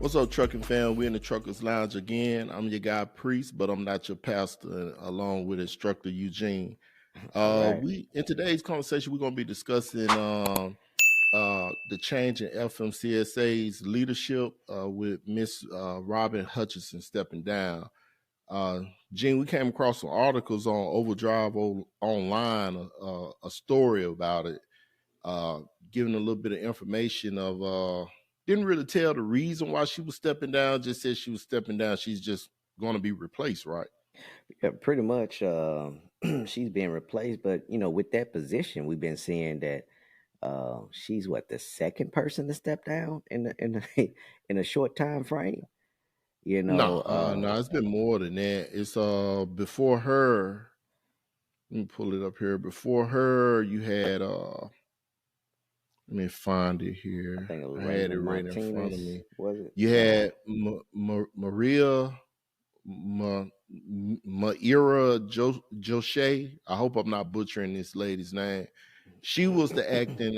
What's up, trucking fam? We're in the Truckers Lounge again. I'm your guy Priest, but I'm not your pastor. Along with instructor Eugene. All right. We in today's conversation we're going to be discussing the change in FMCSA's leadership with Miss Robin Hutchinson stepping down. Gene, we came across some articles on Overdrive online, a story about it, giving a little bit of information of didn't really tell the reason why she was stepping down, just said she was stepping down. She's just going to be replaced, right? Yeah, pretty much. She's being replaced, but with that position, we've been seeing that she's the second person to step down in a short time frame. You No, know, no, it's been more than that. It's before her. Let me pull it up here. Before her, you had let me find it I here. think it was I had it Raymond right in front of Martinez. me. Was it? You had Maria Maira Joshe. I hope I'm not butchering this lady's name. She was the acting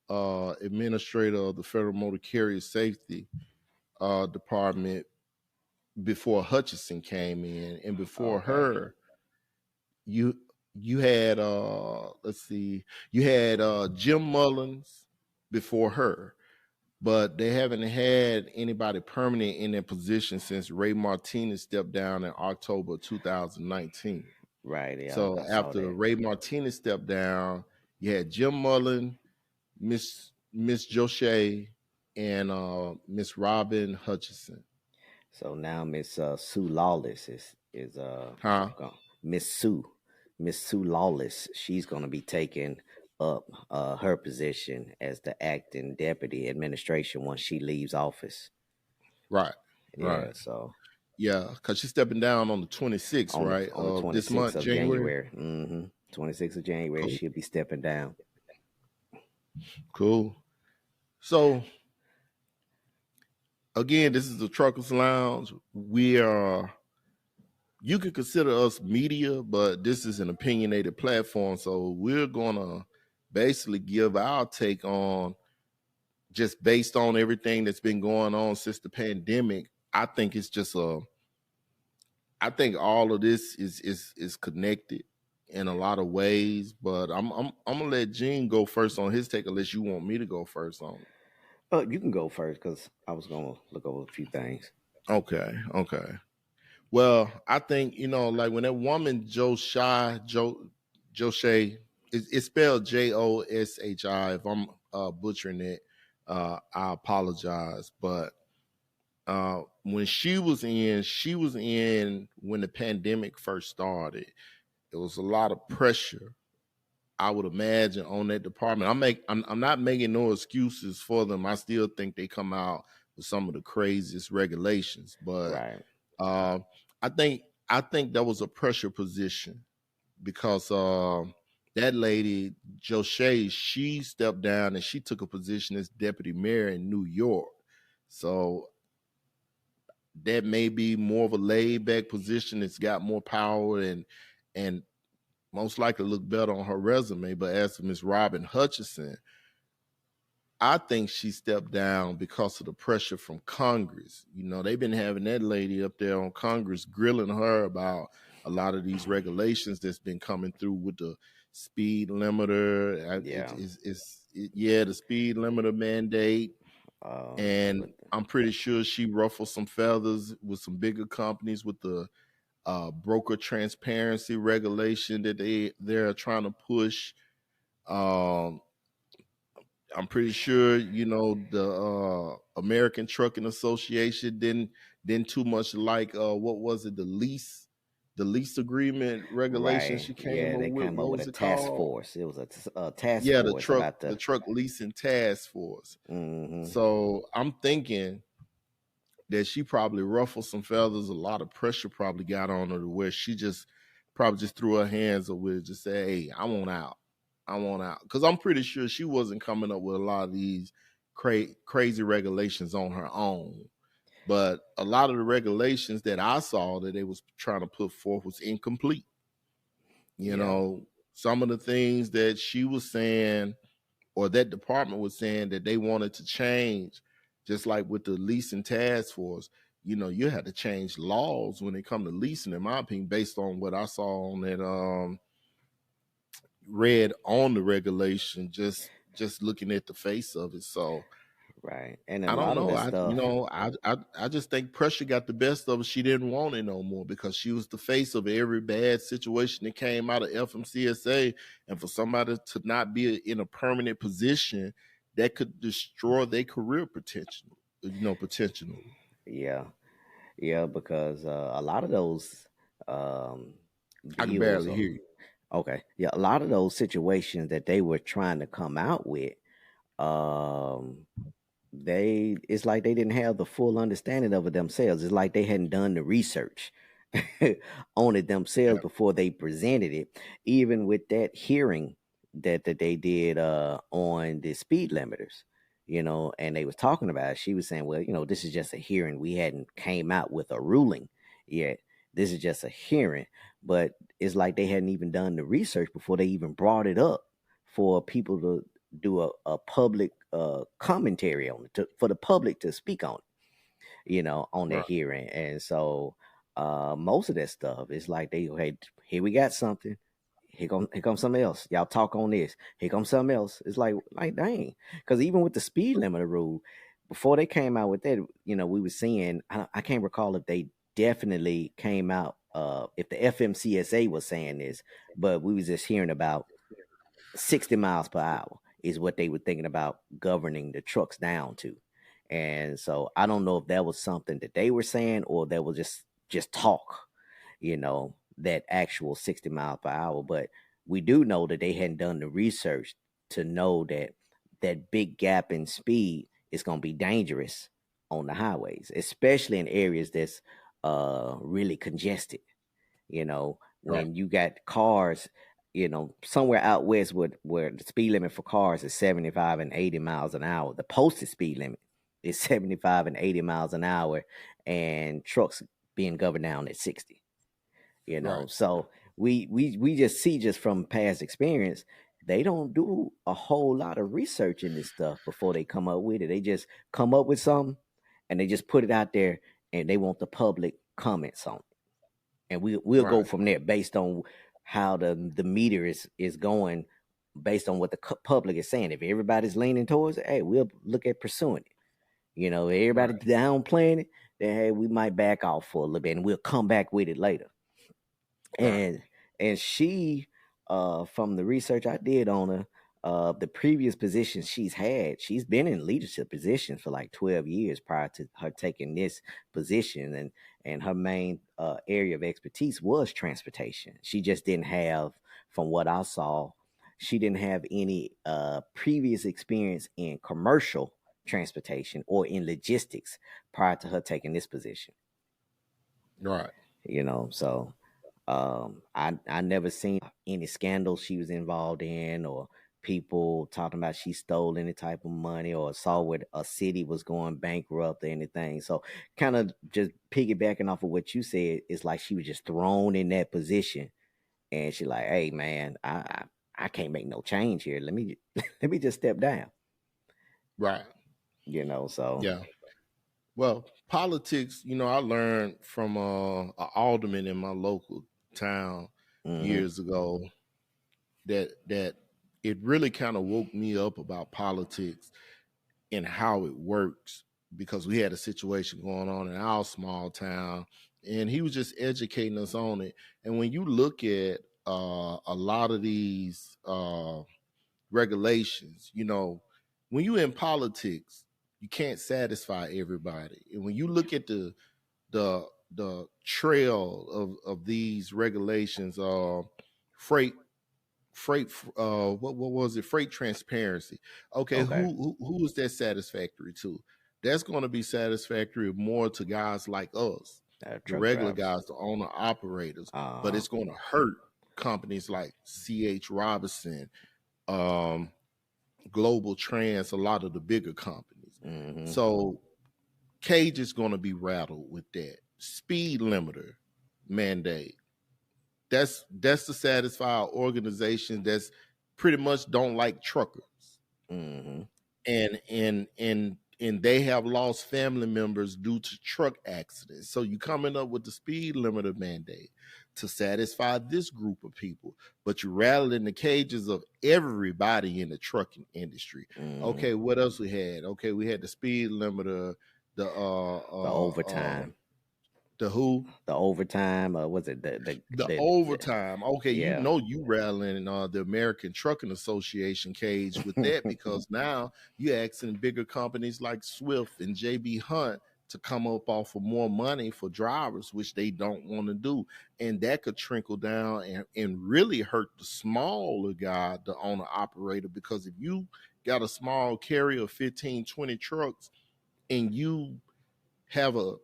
administrator of the Federal Motor Carrier Safety Department before Hutchinson came in, and before Okay. her, you had let's see, you had Jim Mullins before her, but they haven't had anybody permanent in their position since Ray Martinez stepped down in October 2019. Right. Yeah, So I saw after that. Ray Martinez stepped down, you had Jim Mullen, Miss Joshe, and Miss Robin Hutchinson. So now Miss Sue Lawless is Huh? gone. Miss Sue Lawless. She's going to be taking up her position as the acting deputy administration once she leaves office. Right. Yeah. Right. So Yeah, because she's stepping down on the 26th, on the right, on the of this 26th month, of January. January. 26th of January, Cool. she'll be stepping down. Cool. So again, this is the Truckers Lounge. We are. You could consider us media, but this is an opinionated platform, so we're gonna basically give our take on just based on everything that's been going on since the pandemic. I think it's just I think all of this is connected in a lot of ways, but I'm gonna let Gene go first on his take, unless you want me to go first on it. You can go first because I was going to look over a few things. Okay, okay. Well, I think like when that woman Joshi, it's spelled Joshi. If I'm butchering it, I apologize. But when she was in when the pandemic first started. There was a lot of pressure, I would imagine, on that department. I'm not making no excuses for them. I still think they come out with some of the craziest regulations, but Right. uh, I think that was a pressure position because that lady Joshe, she stepped down and she took a position as deputy mayor in New York. So that may be more of a laid back position. It's got more power and most likely look better on her resume. But as for Miss Robin Hutchinson, I think she stepped down because of the pressure from Congress. They've been having that lady up there on Congress grilling her about a lot of these regulations that's been coming through with the speed limiter. Yeah. The speed limiter mandate. And But I'm pretty sure she ruffled some feathers with some bigger companies with the broker transparency regulation that they're trying to push. Um, I'm pretty sure the American Trucking Association didn't too much like what was it, the lease agreement regulation right. she came Yeah, up they with. came up What with was a it task called? force. It was a task Yeah, force about the the. truck leasing task force. Hmm. So I'm thinking that she probably ruffled some feathers. A lot of pressure probably got on her to where she just probably just threw her hands up with it, just say, "Hey, I want out. I want out." Because I'm pretty sure she wasn't coming up with a lot of these crazy regulations on her own. But a lot of the regulations that I saw that they was trying to put forth was incomplete. Yeah. Some of the things that she was saying or that department was saying that they wanted to change, Just like with the leasing task force, you had to change laws when it come to leasing, in my opinion, based on what I saw on that read on the regulation, just looking at the face of it. So Right. And a I don't lot of know. that I you stuff, know I just think pressure got the best of her. She didn't want it no more because she was the face of every bad situation that came out of FMCSA, and for somebody to not be in a permanent position, that could destroy their career potential. Potentially. yeah. Yeah, because a lot of those um, I can deals barely are hear you. okay. Yeah, a lot of those situations that they were trying to come out with, um, it's like they didn't have the full understanding of it themselves. It's like they hadn't done the research on it themselves Yeah. before they presented it. Even with that hearing that they did on the speed limiters, and they was talking about it, she was saying, well, this is just a hearing. We hadn't came out with a ruling yet. This is just a hearing. But it's like they hadn't even done the research before they even brought it up for people to do a public commentary on it, for the public to speak on it, on their Right. hearing. And so most of that stuff is like hey, here we got something. Here comes something else. Y'all talk on this. Here comes something else. It's like dang. Because even with the speed limiter rule, before they came out with that, we were seeing, I can't recall if they definitely came out, if the FMCSA was saying this, but we was just hearing about 60 miles per hour is what they were thinking about governing the trucks down to. And so I don't know if that was something that they were saying or that was just talk, that actual 60 miles per hour. But we do know that they hadn't done the research to know that that big gap in speed is going to be dangerous on the highways, especially in areas that's really congested, Right. when you got cars, somewhere out west where the speed limit for cars is 75 and 80 miles an hour. The posted speed limit is 75 and 80 miles an hour, and trucks being governed down at 60. Right. So we just see, just from past experience, they don't do a whole lot of research in this stuff before they come up with it. They just come up with something and they just put it out there, and they want the public comments on it, and we'll go Right. from there based on how the meter is going, based on what the public is saying. If everybody's leaning towards it, hey, we'll look at pursuing it. If everybody Right. downplaying it, then hey, we might back off for a little bit and we'll come back with it later. Right. And she, from the research I did on her, the previous positions she's been in leadership positions for like 12 years prior to her taking this position. And her main area of expertise was transportation. She just didn't have, from what I saw, she didn't have any previous experience in commercial transportation or in logistics prior to her taking this position. Right. So I never seen any scandals she was involved in, or people talking about she stole any type of money, or saw where a city was going bankrupt or anything. So kind of just piggybacking off of what you said, it's like she was just thrown in that position, and she like, hey man, I can't make no change here. Let me let me just step down. Right. So Yeah. Well, politics, I learned from a alderman in my local town hmm years ago that it really kind of woke me up about politics and how it works, because we had a situation going on in our small town, and he was just educating us on it. And when you look at a lot of these regulations, when you're in politics, you can't satisfy everybody. And when you look at the the trail of these regulations, freight freight what was it, freight transparency, okay, okay, who is that satisfactory to? That's going to be satisfactory more to guys like us, the truck regular drivers. guys, the owner operators, but Uh-huh. it's going to hurt companies like CH Robinson, um Global Trans, a lot of the bigger companies. hmm So Cage is going to be rattled with that speed limiter mandate. That's to satisfy an organization that's pretty much don't like truckers. hmm And and they have lost family members due to truck accidents. So you coming up with the speed limiter mandate to satisfy this group of people, but you rattling the cages of everybody in the trucking industry. Mm-hmm. Okay, what else we had? Okay, we had the speed limiter, the The overtime, the who? the overtime. Was it The the overtime. Okay, you yeah, know you rattling the American Trucking Association cage with that because now you asking bigger companies like Swift and JB Hunt to come up off of more money for drivers, which they don't want to do. And that could trickle down and really hurt the smaller guy, the owner operator, because if you got a small carrier of 15, 20 trucks and you have a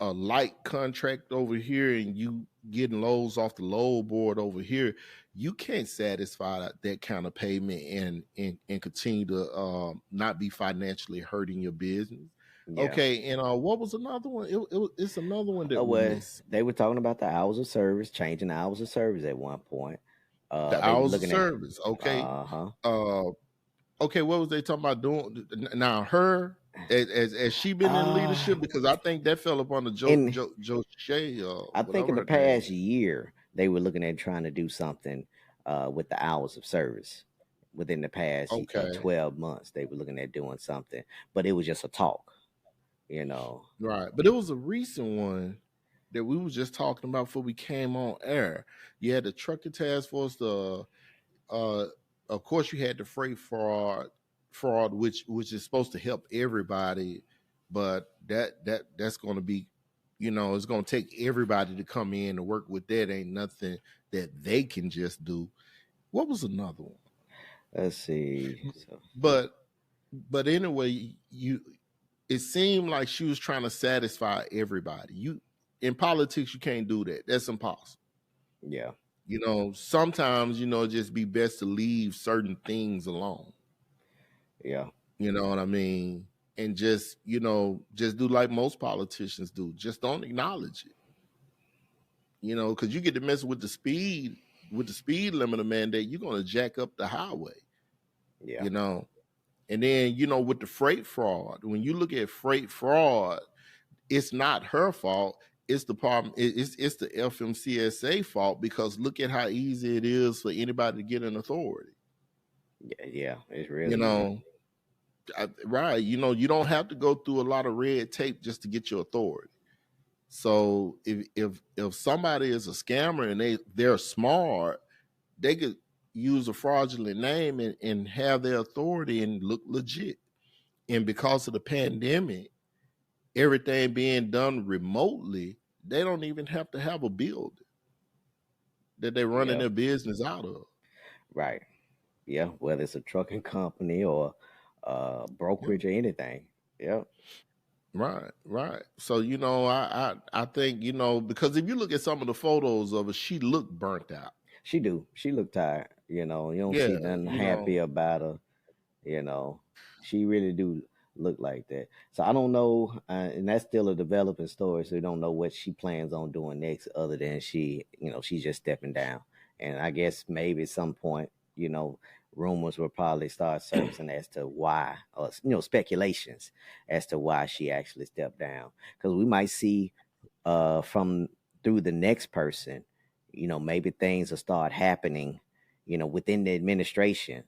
a light contract over here and you getting loads off the load board over here, you can't satisfy that kind of payment and continue to not be financially hurting your business. yeah. Okay, and what was another one? It's another one that Oh, we well, missed. they were talking about the hours of service, changing the hours of service at one point. The They were hours of looking at, service. Okay, uh-huh. uh, okay. What was they talking about doing now? Her as she been in Uh, leadership because I think that fell upon the in Joe Shea, I think whatever in the her name past is. year, they were looking at trying to do something with the hours of service. Within the past Okay. 12 months, they were looking at doing something, but it was just a talk, you know. Right. But it was a recent one that we was just talking about before we came on air. You had the trucking task force, the uh of course you had the freight fraud which is supposed to help everybody, but that's gonna be it's gonna take everybody to come in to work with that. Ain't nothing that they can just do. What was another one? Let's see. So, But anyway, you it seemed like she was trying to satisfy everybody. You in politics, you can't do that. That's impossible. yeah, Sometimes it just be best to leave certain things alone. yeah, You know what I mean? And just do like most politicians do. Just don't acknowledge it. Because you get to mess with the speed limiter mandate, you're gonna jack up the highway. yeah, You know, and then with the freight fraud, when you look at freight fraud, it's not her fault. It's the problem. It's the FMCSA fault because look at how easy it is for anybody to get an authority. yeah, yeah. It's You really easy. know, right? You don't have to go through a lot of red tape just to get your authority. So if somebody is a scammer and they're smart, they could use a fraudulent name and have their authority and look legit. And because of the pandemic, everything being done remotely, they don't even have to have a building that they're running Yeah, their business out of. right. Yeah, whether it's a trucking company or Yeah. brokerage or anything. Yeah, Right, right. So I think because if you look at some of the photos of her, she looked burnt out. she do. She look tired. You don't see Yeah, nothing happy about her. You know, she really do look like that. So I don't know, and that's still a developing story. So we don't know what she plans on doing next, other than she's just stepping down. And I guess maybe at some point, rumors will probably start surfacing as to why, or speculations as to why she actually stepped down. Because we might see from through the next person, maybe things will start happening, within the administration,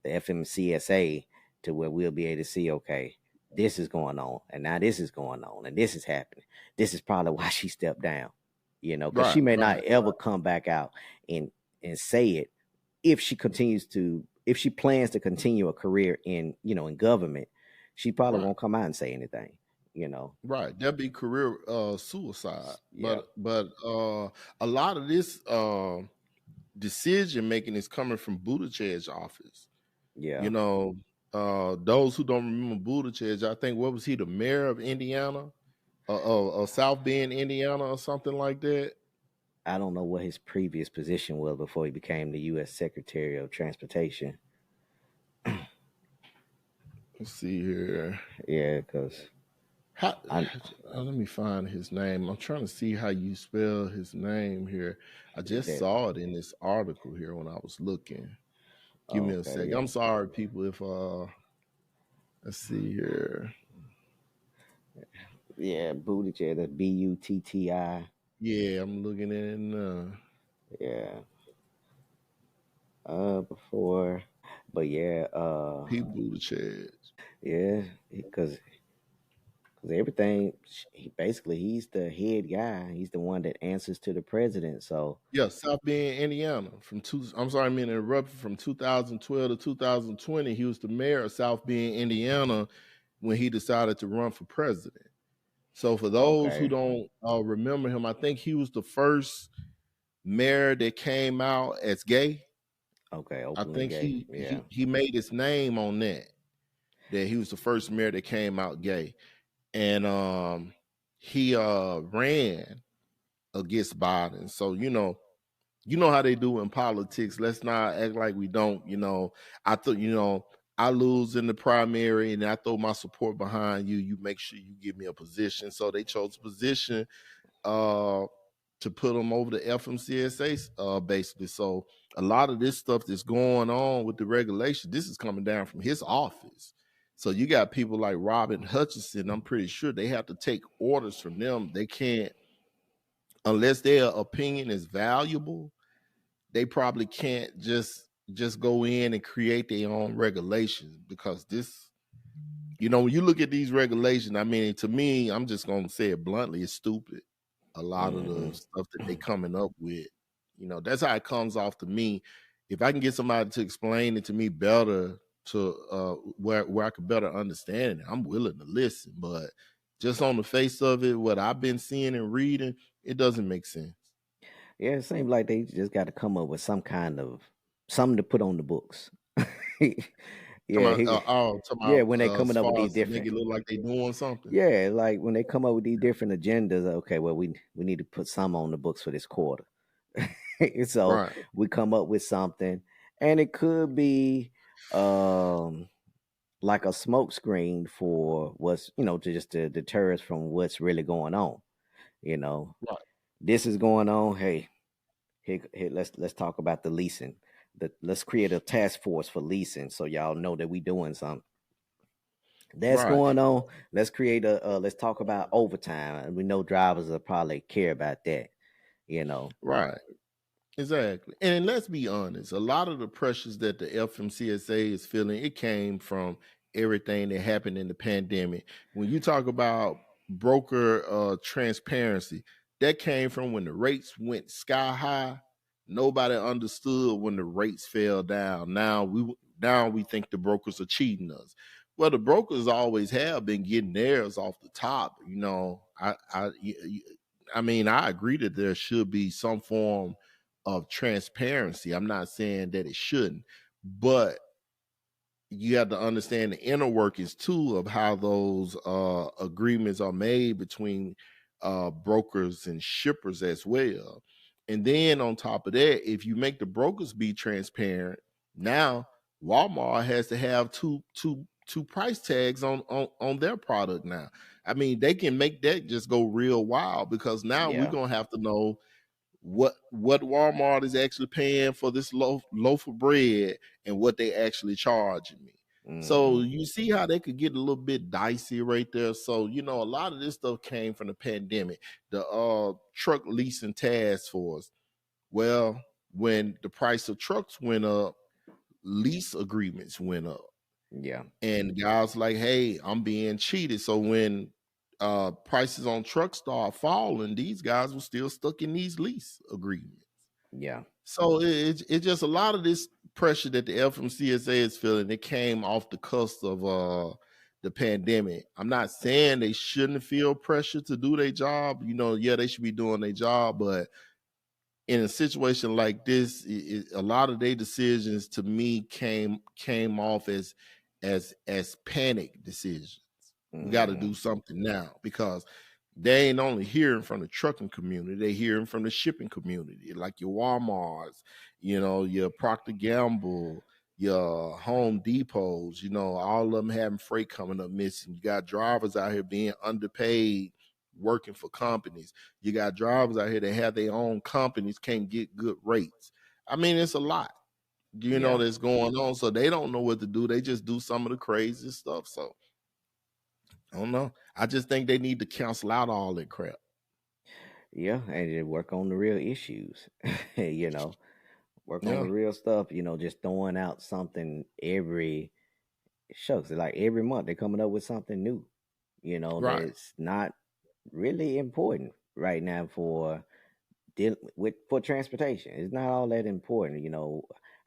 the FMCSA, to where we'll be able to see, okay, this is going on, and now this is going on, and this is happening. This is probably why she stepped down, because right, she may not right, ever come back out and say it if she plans to continue a career in government. She probably right, won't come out and say anything, you know. right. That'd be career suicide. Yeah, But a lot of this decision making is coming from Buttigieg's office. yeah. You know, those who don't remember Buttigieg, I think what was he, the mayor of Indiana, South Bend, Indiana, or something like that. I don't know what his previous position was before he became the U.S. Secretary of Transportation. Let's see here. Yeah, because How, I let me find his name. I'm trying to see how you spell his name here. I just that saw it in this article here when I was looking. Give me a okay, second. yeah, I'm sorry, people, if Let's see here. Yeah, Buttigieg. That's Butti. Yeah, I'm looking at it now. Yeah. Before, but yeah. Pete Buttigieg. Yeah, because everything. Basically, he's the head guy. He's the one that answers to the president. So Yeah, South Bend, Indiana. I'm sorry, I mean interrupted. From 2012 to 2020, he was the mayor of South Bend, Indiana, when he decided to run for president. So for those who okay, don't remember him, I think he was the first mayor that came out as gay. okay, I openly think gay. he Yeah, he he made his name on that. That he was the first mayor that came out gay, and he ran against Biden. So you know how they do in politics. Let's not act like we don't. I thought I lose in the primary, and I throw my support behind you. You make sure you give me a position. So they chose a position uh, to put them over the FMCSA, basically. So a lot of this stuff that's going on with the regulation, this is coming down from his office. So you got people like Robin Hutchinson. I'm pretty sure they have to take orders from them. They can't, unless their opinion is valuable, they probably can't just go in and create their own regulations, because this, when you look at these regulations, I mean, to me, I'm just gonna say it bluntly, it's stupid. A lot of the hmm stuff that they coming up with, that's how it comes off to me. If I can get somebody to explain it to me better, to where I could better understand it, I'm willing to listen. But just on the face of it, what I've been seeing and reading, it doesn't make sense. yeah. It seems like they just got to come up with some kind of something to put on the books. Yeah, Talking yeah. about When they coming as up with far these as to make different, it look like they doing something. yeah, like when they come up with these different agendas. Okay, well, we need to put some on the books for this quarter. So Right, we come up with something, and it could be um like a smoke screen for what's to deter us from what's really going on. You know, right, this is going on. Hey, here, let's talk about the leasing. Let's create a task force for leasing, so y'all know that we doing something that's right, going on. Let's create let's talk about overtime, and we know drivers will probably care about that. You know, right. Exactly. And let's be honest, a lot of the pressures that the FMCSA is feeling, it came from everything that happened in the pandemic. When you talk about broker transparency, that came from when the rates went sky high. Nobody understood when the rates fell down. Now we think the brokers are cheating us. Well, the brokers always have been getting theirs off the top. I mean, I agree that there should be some form of transparency. I'm not saying that it shouldn't, but you have to understand the inner workings too of how those agreements are made between brokers and shippers as well. And then on top of that, if you make the brokers be transparent, now Walmart has to have two price tags on their product now. I mean, they can make that just go real wild, because now we're yeah. gonna have to know what Walmart is actually paying for this loaf of bread and what they actually charging me. So hmm you see how they could get a little bit dicey right there. So a lot of this stuff came from the pandemic. The truck leasing task force. Well, when the price of trucks went up, lease agreements went up. Yeah, And guys like, hey, I'm being cheated. So when prices on trucks start falling, these guys were still stuck in these lease agreements. yeah. So it's just a lot of this pressure that the FMCSA is feeling. It came off the cusp of the pandemic. I'm not saying they shouldn't feel pressure to do their job. Yeah, they should be doing their job, but in a situation like this, a lot of their decisions to me came off as panic decisions. We got to hmm do something now, because they ain't only hearing from the trucking community, they hearing from the shipping community, like your Walmarts, your Procter Gamble, your Home Depots, all of them having freight coming up missing. You got drivers out here being underpaid, working for companies. You got drivers out here that have their own companies, can't get good rates. I mean, it's a lot, Yeah, that's going on. So they don't know what to do. They just do some of the crazy stuff. So I don't know. I just think they need to cancel out all that crap. Yeah, and just work on the real issues. you know, work on the Yeah, real stuff. Just throwing out something every shucks. Like every month they're coming up with something new. right. That's not really important right now for transportation. It's not all that important.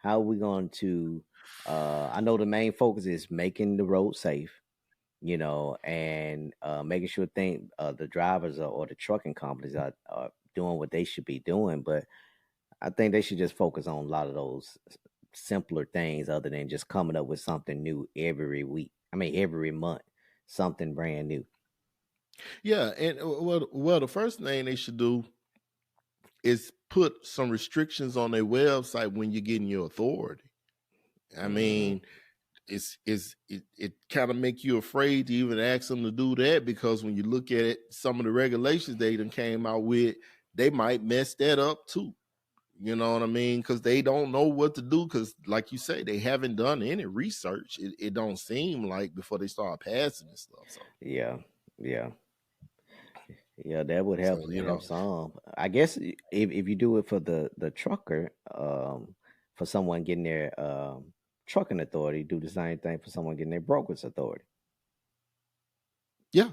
How are we going to? I know the main focus is making the road safe. And making sure the drivers or the trucking companies are doing what they should be doing. But I think they should just focus on a lot of those simpler things other than just coming up with something new every week. I mean, every month, something brand new. Yeah, and well, the first thing they should do is put some restrictions on their website when you're getting your authority. I Hmm. mean, it kind of make you afraid to even ask them to do that, because when you look at it, some of the regulations they done came out with, they might mess that up too. You know what I mean? Because they don't know what to do. Because, like you say, they haven't done any research. It don't seem like before they start passing this stuff. Yeah, yeah, yeah. That would help So help some. I guess if you do it for the trucker, for someone getting their trucking authority, do the same thing for someone getting their broker's authority. yeah,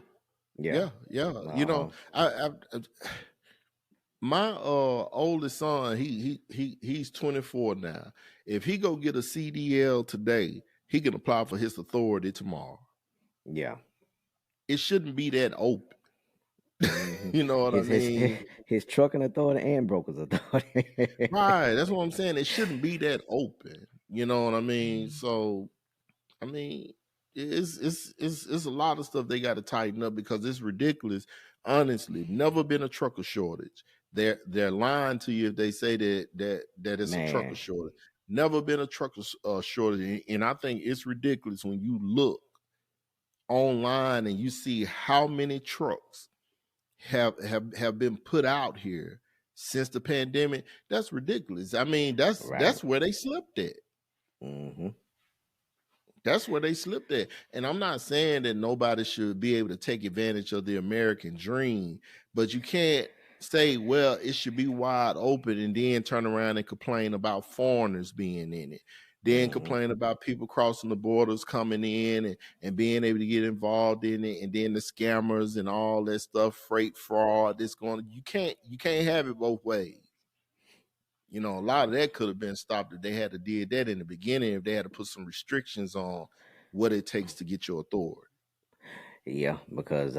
Yeah. yeah. Uh-huh. My oldest son, he's 24 now. If he go get a CDL today, he can apply for his authority tomorrow. Yeah. It shouldn't be that open. Hmm. You know what I His mean? his trucking authority and broker's authority. Right. That's what I'm saying. It shouldn't be that open. You know what I mean? So I mean, it's a lot of stuff they got to tighten up, because it's ridiculous. Honestly, never been a trucker shortage. They're lying to you if they say that it's a trucker Man, shortage. Never been a trucker shortage, and I think it's ridiculous when you look online and you see how many trucks have been put out here since the pandemic. That's ridiculous. I mean, right. that's where they slipped at. Hmm. That's where they slipped at. And I'm not saying that nobody should be able to take advantage of the American dream, but you can't say, well, it should be wide open, and then turn around and complain about foreigners being in it. Then Hmm. complain about people crossing the borders coming in and being able to get involved in it, and then the scammers and all that stuff, freight fraud. That's going, you can't have it both ways. A lot of that could have been stopped if they had to did that in the beginning, if they had to put some restrictions on what it takes to get your authority. Yeah, because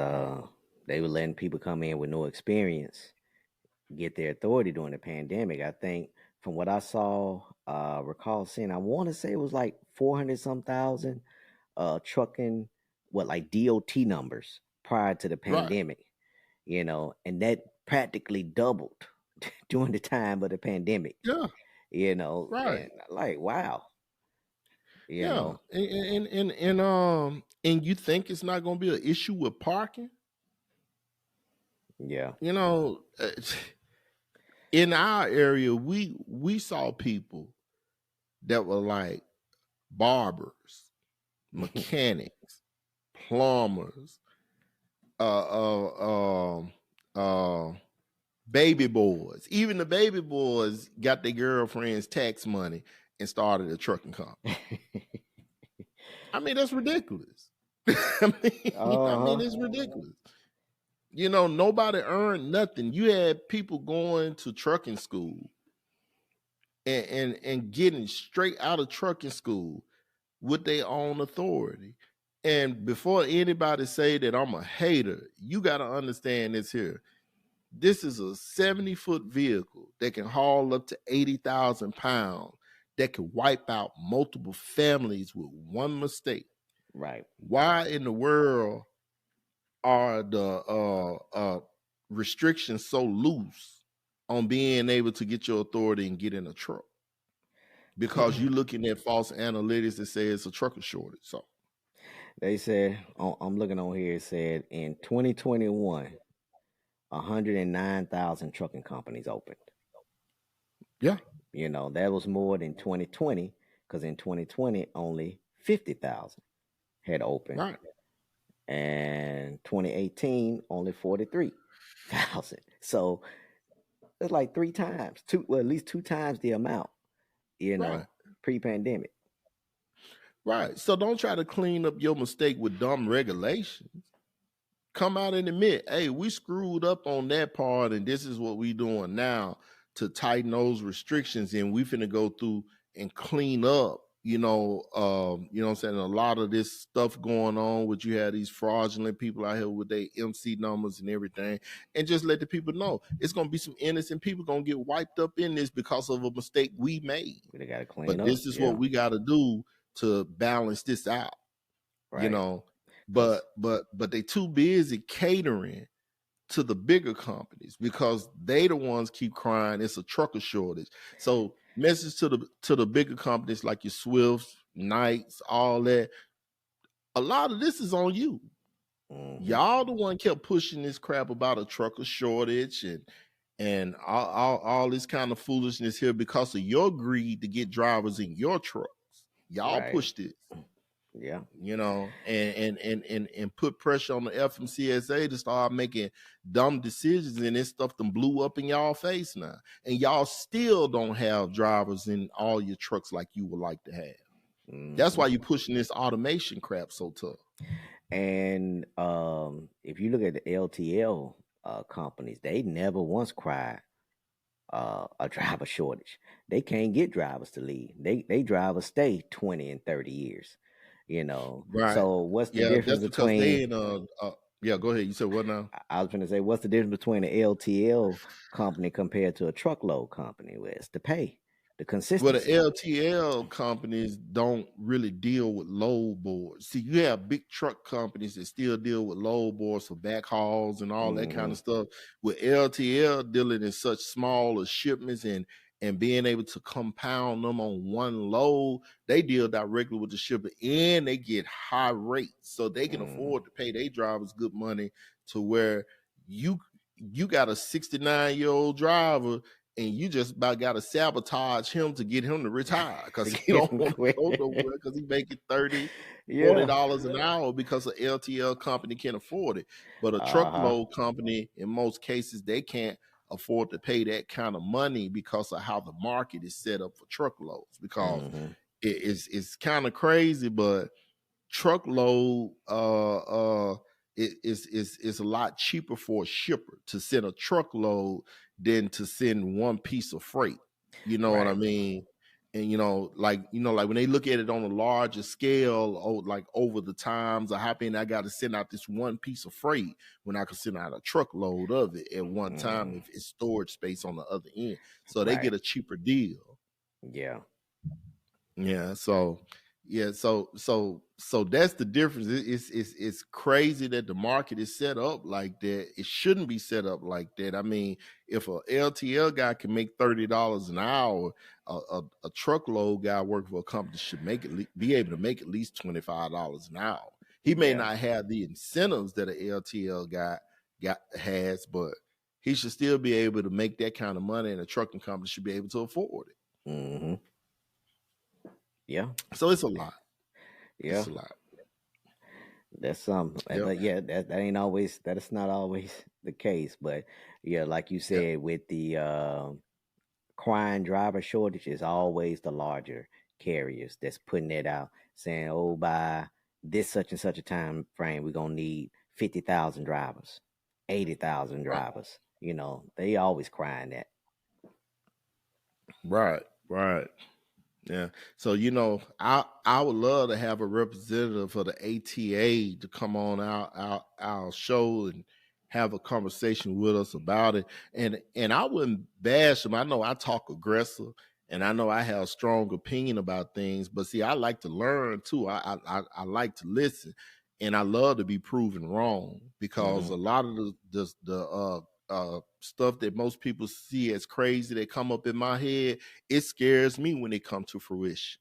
they were letting people come in with no experience get their authority during the pandemic. I think from what I saw, recall seeing, I want to say it was like 400 some thousand trucking, what, like DOT numbers prior to the Right. pandemic, and that practically doubled during the time of the pandemic, Yeah. and Right. like, wow, you Yeah. know, And you think it's not going to be an issue with parking? yeah. You know, in our area, we saw people that were like barbers, mechanics, plumbers, uh, uh, uh, baby boys. Even the baby boys got their girlfriends' tax money and started a trucking company. I mean, that's ridiculous. I mean, Uh-huh. it's ridiculous. Nobody earned nothing. You had people going to trucking school and getting straight out of trucking school with their own authority. And before anybody say that I'm a hater, you got to understand this here. This is a 70-foot vehicle that can haul up to 80,000 pounds, that can wipe out multiple families with one mistake. Right. Why in the world are the restrictions so loose on being able to get your authority and get in a truck? Because you're looking at false analytics that say it's a trucker shortage. So, They said, I'm looking on here, it said in 2021, 109,000 trucking companies opened. yeah, That was more than 2020, because in 2020, only 50,000 had opened. right. and 2018 only 43,000. So it's like three times, at least two times the amount, Right. pre-pandemic. Right. So don't try to clean up your mistake with dumb regulations. Come out and admit, hey, we screwed up on that part, and this is what we doing now to tighten those restrictions, and we finna go through and clean up. What I'm saying, a lot of this stuff going on, which you have these fraudulent people out here with their MC numbers and everything, and just let the people know it's gonna be some innocent people gonna get wiped up in this because of a mistake we made. We got to clean But up. this is Yeah. what we got to do to balance this out. Right. But they too busy catering to the bigger companies because they the ones keep crying it's a trucker shortage. So message to the bigger companies like your Swifts, Knights, all that. A lot of this is on you. Y'all the one kept pushing this crap about a trucker shortage and all this kind of foolishness here because of your greed to get drivers in your trucks. Y'all pushed it. Yeah. And put pressure on the FMCSA to start making dumb decisions, and this stuff them blew up in y'all face now. And y'all still don't have drivers in all your trucks like you would like to have. That's why you're pushing this automation crap so tough. And if you look at the LTL companies, they never once cried a driver shortage. They can't get drivers to leave. They drivers stay 20 and 30 years. Right. So what's the difference between? They yeah, go ahead. You said what now? I was going to say, what's the difference between an LTL company compared to a truckload company? Well, it's the pay, the consistency. Well, the LTL companies don't really deal with load boards. See, you have big truck companies that still deal with load boards for backhauls and all that kind of stuff. With LTL dealing in such smaller shipments and being able to compound them on one load, they deal directly with the shipper and they get high rates. So they can afford to pay their drivers good money to where you got a 69-year-old driver and you just about got to sabotage him to get him to retire because he don't want to go nowhere because he making $30-$40 an hour because an LTL company can't afford it. But a truckload company, in most cases, they can't afford to pay that kind of money because of how the market is set up for truckloads. Because it's kind of crazy, but truckload is a lot cheaper for a shipper to send a truckload than to send one piece of freight. You know what I mean? And like when they look at it on a larger scale, like over the times of how many I got to send out this one piece of freight when I could send out a truckload of it at one time if it's storage space on the other end. So they get a cheaper deal. Yeah. Yeah. So that's the difference. It's crazy that the market is set up like that. It shouldn't be set up like that. I mean, if a LTL guy can make $30 an hour, a truckload guy working for a company should be able to make at least $25 an hour. He may not have the incentives that an LTL guy has, but he should still be able to make that kind of money, and a trucking company should be able to afford it. Yeah. So it's a lot. Yeah. It's a lot. That's something. But yeah, that ain't always, that is not always the case. But yeah, like you said, with the crying driver shortage, is always the larger carriers that's putting it out, saying, oh, by this such and such a time frame, we're gonna need 50,000 drivers, 80,000 drivers. They always crying that. Right. Yeah. So I would love to have a representative for the ATA to come on our show and have a conversation with us about it. And I wouldn't bash them. I know I talk aggressive and I know I have a strong opinion about things, but see, I like to learn too. I like to listen, and I love to be proven wrong because a lot of the stuff that most people see as crazy that come up in my head, it scares me when it comes to fruition.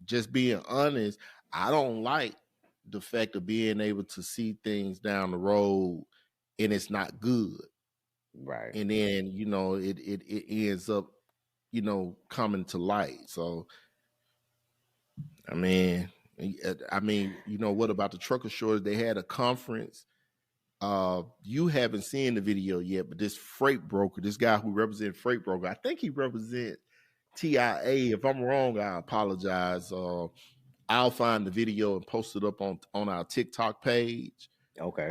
Just being honest, I don't like the fact of being able to see things down the road and it's not good. Right. And then, it ends up, coming to light. So, I mean, I mean, what about the trucker shortage? They had a conference. You haven't seen the video yet, but this freight broker, this guy who represents freight broker, I think he represents TIA. If I'm wrong, I apologize. I'll find the video and post it up on our TikTok page. Okay.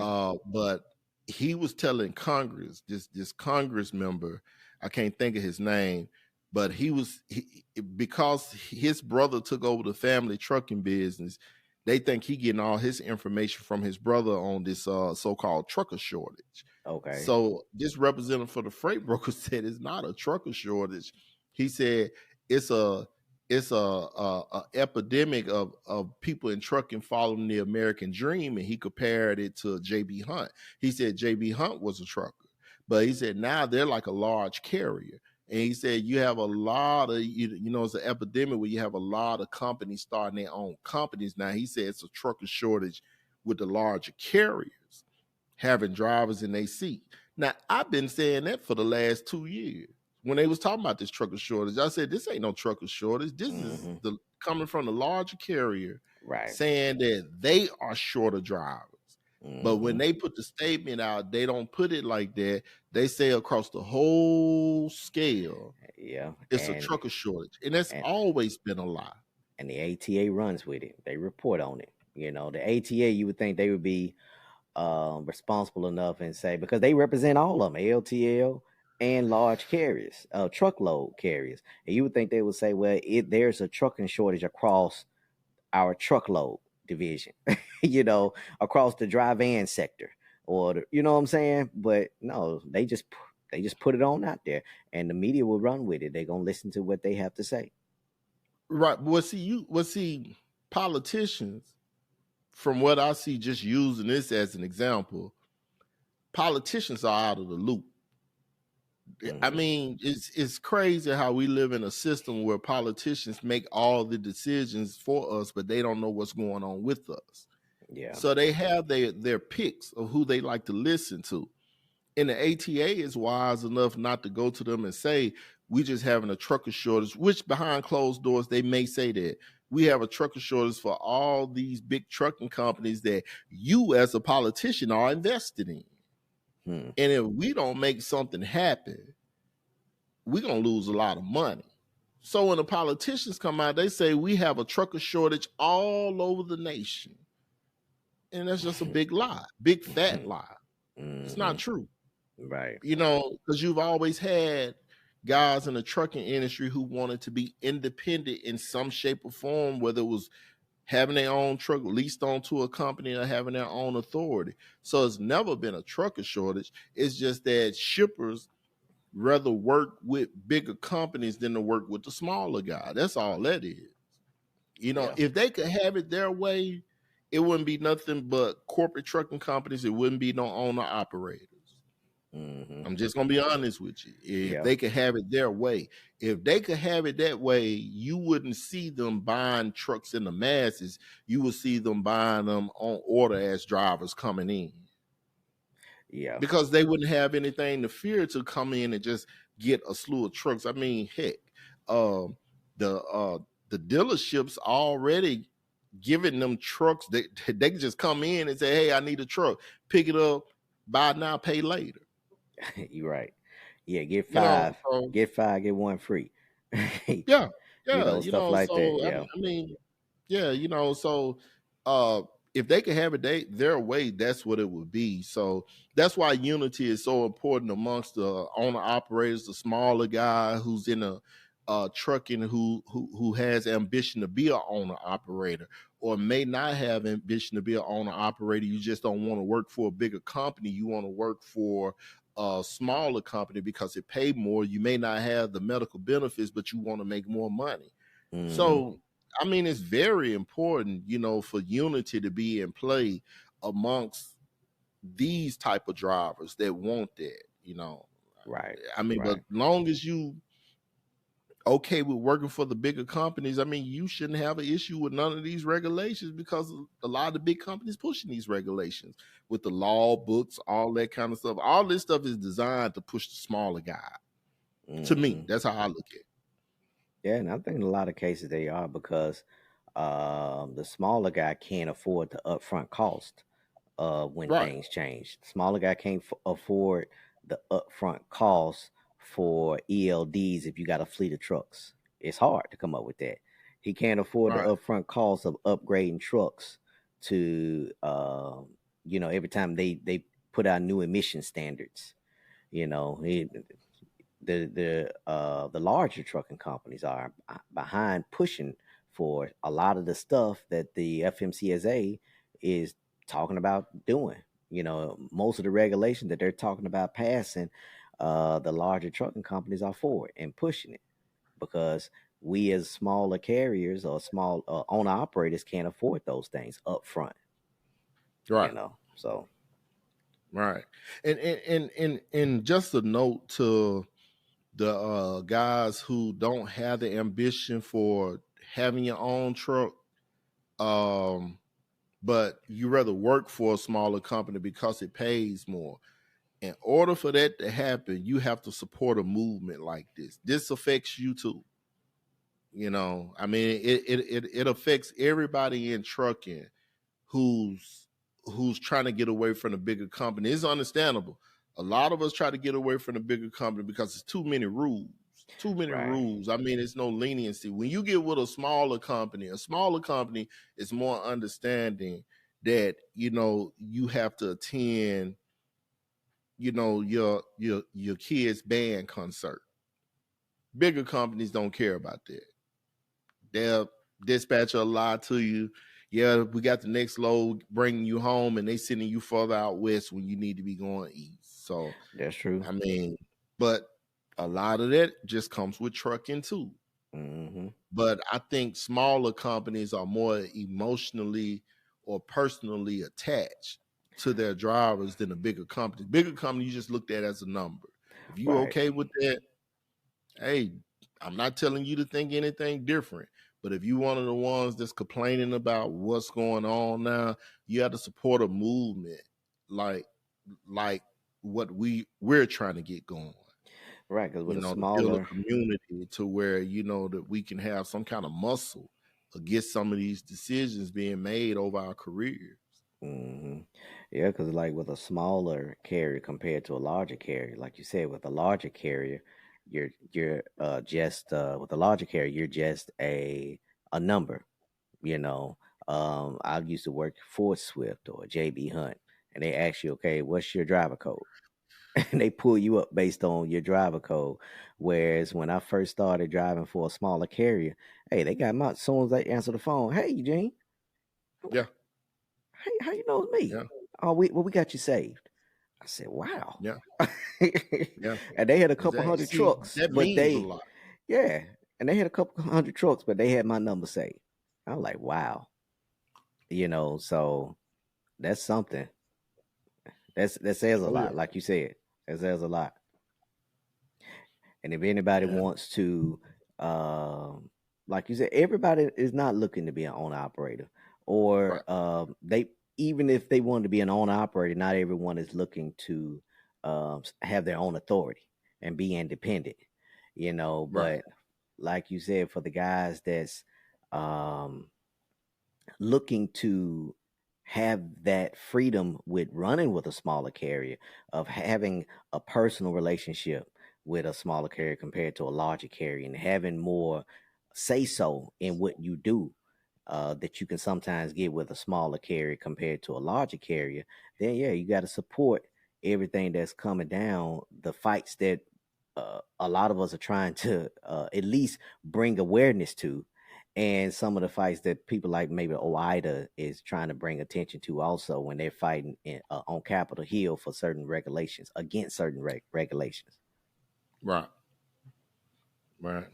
But he was telling Congress, this Congress member, I can't think of his name, but because his brother took over the family trucking business, they think he getting all his information from his brother on this so-called trucker shortage. Okay. So this representative for the freight broker said it's not a trucker shortage. He said it's a epidemic of people in trucking following the American dream, and he compared it to J.B. Hunt. He said J.B. Hunt was a trucker, but he said now they're like a large carrier. And he said you have a lot of, it's an epidemic where you have a lot of companies starting their own companies. Now he said it's a trucker shortage with the larger carriers having drivers in their seat. Now I've been saying that for the last 2 years. When they was talking about this trucker shortage, I said, this ain't no trucker shortage. This is coming from the larger carrier saying that they are short of drivers. But when they put the statement out, they don't put it like that. They say across the whole scale, it's a trucker shortage. And that's always been a lie. And the ATA runs with it. They report on it. The ATA, you would think they would be responsible enough and say, because they represent all of them, LTL and large carriers, truckload carriers. And you would think they would say, well, there's a trucking shortage across our truckload division, across the dry van sector, or you know what I'm saying? But no, they just put it on out there, and the media will run with it. They're gonna listen to what they have to say. Right. Well, see, politicians, from what I see, just using this as an example, politicians are out of the loop. I mean, it's crazy how we live in a system where politicians make all the decisions for us, but they don't know what's going on with us. Yeah. So they have their picks of who they like to listen to. And the ATA is wise enough not to go to them and say, we just having a trucker shortage, which behind closed doors, they may say that we have a trucker shortage for all these big trucking companies that you as a politician are invested in. And if we don't make something happen, we're going to lose a lot of money. So when the politicians come out, they say we have a trucker shortage all over the nation. And that's just a big lie, big fat lie. It's not true. Right. Because you've always had guys in the trucking industry who wanted to be independent in some shape or form, whether it was having their own truck leased onto a company or having their own authority. So it's never been a trucker shortage. It's just that shippers rather work with bigger companies than to work with the smaller guy. That's all that is. If they could have it their way, it wouldn't be nothing but corporate trucking companies. It wouldn't be no owner operators. I'm just going to be honest with you. If they could have it their way, if they could have it that way, you wouldn't see them buying trucks in the masses. You would see them buying them on order as drivers coming in. Yeah. Because they wouldn't have anything to fear to come in and just get a slew of trucks. I mean, heck, the dealerships already giving them trucks. They can just come in and say, hey, I need a truck. Pick it up, buy now, pay later. You're right. Yeah, get five. Get five, get one free. Yeah. Stuff like that. Yeah. I mean, so if they could have it their way, that's what it would be. So that's why unity is so important amongst the owner operators, the smaller guy who's in a trucking who has ambition to be an owner operator, or may not have ambition to be an owner operator. You just don't want to work for a bigger company. You want to work for a smaller company because it pays more. You may not have the medical benefits, but you want to make more money. So I mean, it's very important, for unity to be in play amongst these type of drivers that want that, Right. I mean, but long as you okay with working for the bigger companies, I mean, you shouldn't have an issue with none of these regulations, because a lot of the big companies pushing these regulations with the law books, all that kind of stuff. All this stuff is designed to push the smaller guy. To me, that's how I look at it. Yeah, and I think in a lot of cases they are, because The smaller guy can't afford the upfront cost when Right. things change. The smaller guy can't afford the upfront cost for ELDs if you got a fleet of trucks. It's hard to come up with that. He can't afford the Right. upfront cost of upgrading trucks to, every time they put out new emission standards. You know, the larger trucking companies are behind pushing for a lot of the stuff that the FMCSA is talking about doing. Most of the regulations that they're talking about passing, the larger trucking companies are for it and pushing it because we as smaller carriers or small owner operators can't afford those things up front. Right. So Right. And just a note to the guys who don't have the ambition for having your own truck, but you rather work for a smaller company because it pays more. In order for that to happen, you have to support a movement like this. This affects you too. I mean, it affects everybody in trucking who's trying to get away from the bigger company. It's understandable. A lot of us try to get away from the bigger company because it's too many rules. Too many right, rules. I mean, it's no leniency. When you get with a smaller company is more understanding that you have to attend your kids' band concert. Bigger companies don't care about that. They'll dispatch a lie to you. Yeah, we got the next load bringing you home, and they sending you further out west when you need to be going east. So, that's true. I mean, but a lot of that just comes with trucking too. Hmm. But I think smaller companies are more emotionally or personally attached to their drivers than a bigger company. Bigger company, you just looked at as a number. If you Right. okay with that, hey, I'm not telling you to think anything different. But if you one of the ones that's complaining about what's going on now, you have to support a movement like like what we're trying to get going. Right, because with a To build a smaller, community to where that we can have some kind of muscle against some of these decisions being made over our careers. hmm yeah, because like with a smaller carrier compared to a larger carrier, like you said, with a larger carrier, you're just with a larger carrier, you're just a number. You know, I used to work for Swift or JB Hunt, and they ask you, okay, what's your driver code? And they pull you up based on your driver code. Whereas when I first started driving for a smaller carrier, hey, they got my as soon as they answer the phone, hey Eugene, Yeah, hey, how you know it's me? yeah, Oh, we got you saved. I said, wow. yeah, yeah. And they had a couple Exactly. hundred See, trucks, that but means a lot. yeah, and they had a couple hundred trucks, but they had my number saved. I'm like, wow, so that's something. That says a Oh yeah, lot, like you said. That says a lot. And if anybody yeah, wants to, like you said, everybody is not looking to be an owner operator, or right, they even if they want to be an owner operator, not everyone is looking to have their own authority and be independent. right, But like you said, for the guys that's um, looking to have that freedom with running with a smaller carrier, of having a personal relationship with a smaller carrier compared to a larger carrier, and having more say so in what you do, that you can sometimes get with a smaller carrier compared to a larger carrier, then yeah, you got to support everything that's coming down, the fights that a lot of us are trying to at least bring awareness to, and some of the fights that people like maybe OIDA is trying to bring attention to also when they're fighting on Capitol Hill for certain regulations, against certain regulations. right, right.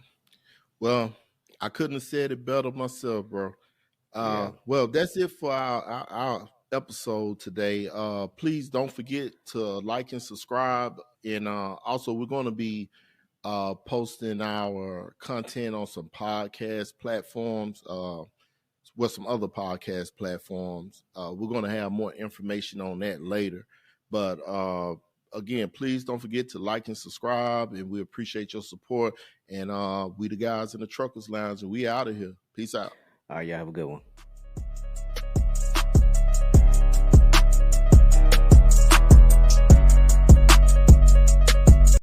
Well, I couldn't have said it better myself, bro. Yeah. Well, that's it for our episode today. Please don't forget to like and subscribe, and also we're going to be posting our content on some podcast platforms, with some other podcast platforms. We're going to have more information on that later. But again, please don't forget to like and subscribe, and we appreciate your support. And we the guys in the Truckers Lounge, and we out of here. Peace out. All right, y'all have a good one.